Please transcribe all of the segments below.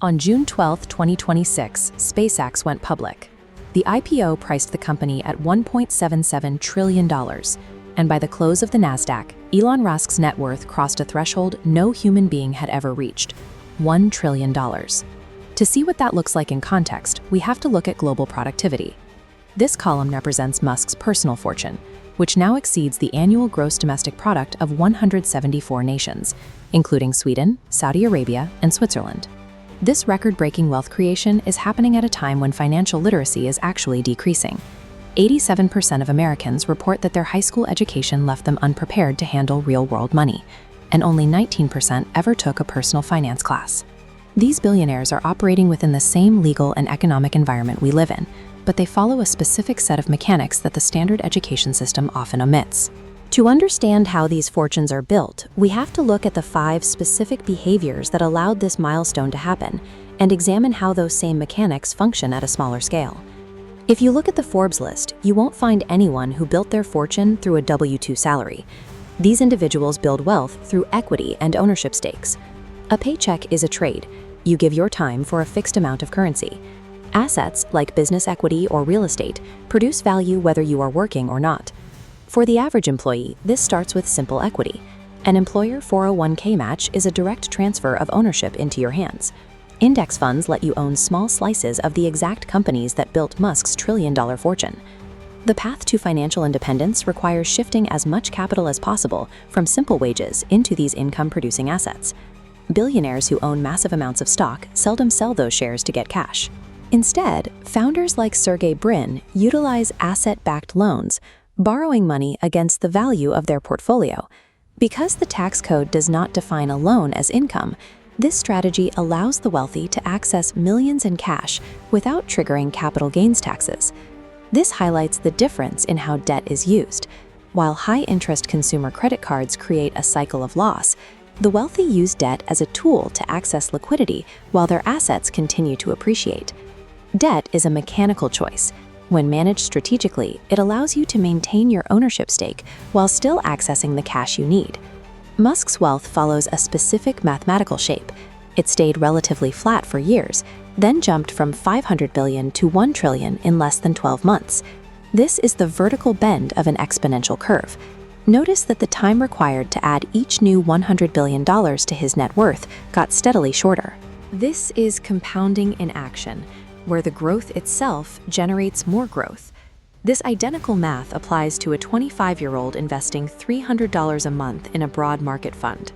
On June 12, 2026, SpaceX went public. The IPO priced the company at $1.77 trillion, and by the close of the Nasdaq, Elon Musk's net worth crossed a threshold no human being had ever reached: $1 trillion. To see what that looks like in context, we have to look at global productivity. This column represents Musk's personal fortune, which now exceeds the annual gross domestic product of 174 nations, including Sweden, Saudi Arabia, and Switzerland. This record-breaking wealth creation is happening at a time when financial literacy is actually decreasing. 87% of Americans report that their high school education left them unprepared to handle real-world money, and only 19% ever took a personal finance class. These billionaires are operating within the same legal and economic environment we live in, but they follow a specific set of mechanics that the standard education system often omits. To understand how these fortunes are built, we have to look at the 5 specific behaviors that allowed this milestone to happen and examine how those same mechanics function at a smaller scale. If you look at the Forbes list, you won't find anyone who built their fortune through a W-2 salary. These individuals build wealth through equity and ownership stakes. A paycheck is a trade. You give your time for a fixed amount of currency. Assets, like business equity or real estate, produce value whether you are working or not. For the average employee, this starts with simple equity. An employer 401k match is a direct transfer of ownership into your hands. Index funds let you own small slices of the exact companies that built Musk's trillion-dollar fortune. The path to financial independence requires shifting as much capital as possible from simple wages into these income-producing assets. Billionaires who own massive amounts of stock seldom sell those shares to get cash. Instead, founders like Sergey Brin utilize asset-backed loans, borrowing money against the value of their portfolio. Because the tax code does not define a loan as income, this strategy allows the wealthy to access millions in cash without triggering capital gains taxes. This highlights the difference in how debt is used. While high-interest consumer credit cards create a cycle of loss, the wealthy use debt as a tool to access liquidity while their assets continue to appreciate. Debt is a mechanical choice. When managed strategically, it allows you to maintain your ownership stake while still accessing the cash you need. Musk's wealth follows a specific mathematical shape. It stayed relatively flat for years, then jumped from $500 billion to $1 trillion in less than 12 months. This is the vertical bend of an exponential curve. Notice that the time required to add each new $100 billion to his net worth got steadily shorter. This is compounding in action, where the growth itself generates more growth. This identical math applies to a 25-year-old investing $300 a month in a broad market fund.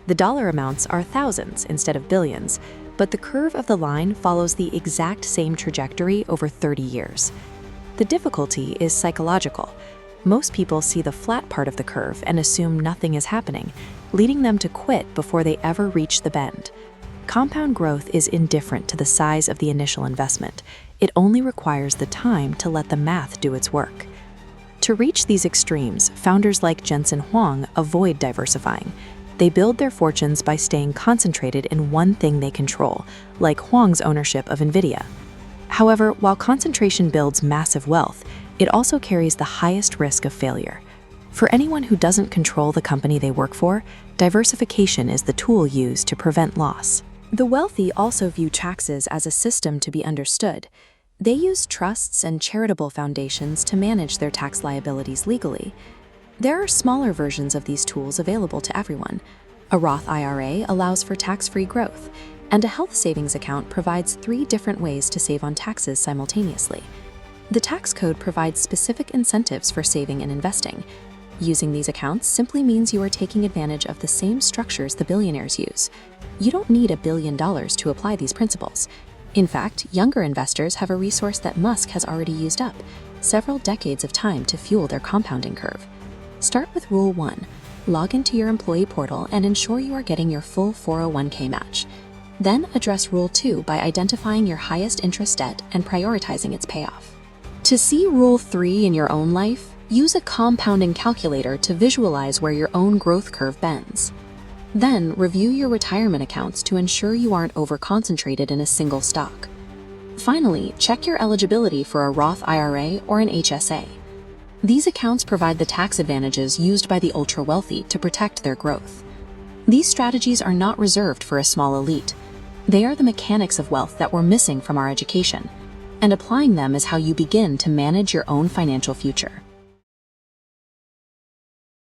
The dollar amounts are thousands instead of billions, but the curve of the line follows the exact same trajectory over 30 years. The difficulty is psychological. Most people see the flat part of the curve and assume nothing is happening, leading them to quit before they ever reach the bend. Compound growth is indifferent to the size of the initial investment. It only requires the time to let the math do its work. To reach these extremes, founders like Jensen Huang avoid diversifying. They build their fortunes by staying concentrated in one thing they control, like Huang's ownership of NVIDIA. However, while concentration builds massive wealth, it also carries the highest risk of failure. For anyone who doesn't control the company they work for, diversification is the tool used to prevent loss. The wealthy also view taxes as a system to be understood. They use trusts and charitable foundations to manage their tax liabilities legally. There are smaller versions of these tools available to everyone. A Roth IRA allows for tax-free growth, and a health savings account provides 3 different ways to save on taxes simultaneously. The tax code provides specific incentives for saving and investing. Using these accounts simply means you are taking advantage of the same structures the billionaires use. You don't need $1 billion to apply these principles. In fact, younger investors have a resource that Musk has already used up: several decades of time to fuel their compounding curve. Start with Rule 1. Log into your employee portal and ensure you are getting your full 401k match. Then address Rule 2 by identifying your highest interest debt and prioritizing its payoff. To see Rule 3 in your own life, use a compounding calculator to visualize where your own growth curve bends. Then review your retirement accounts to ensure you aren't over-concentrated in a single stock. Finally, check your eligibility for a Roth IRA or an HSA. These accounts provide the tax advantages used by the ultra-wealthy to protect their growth. These strategies are not reserved for a small elite. They are the mechanics of wealth that we're missing from our education, and applying them is how you begin to manage your own financial future.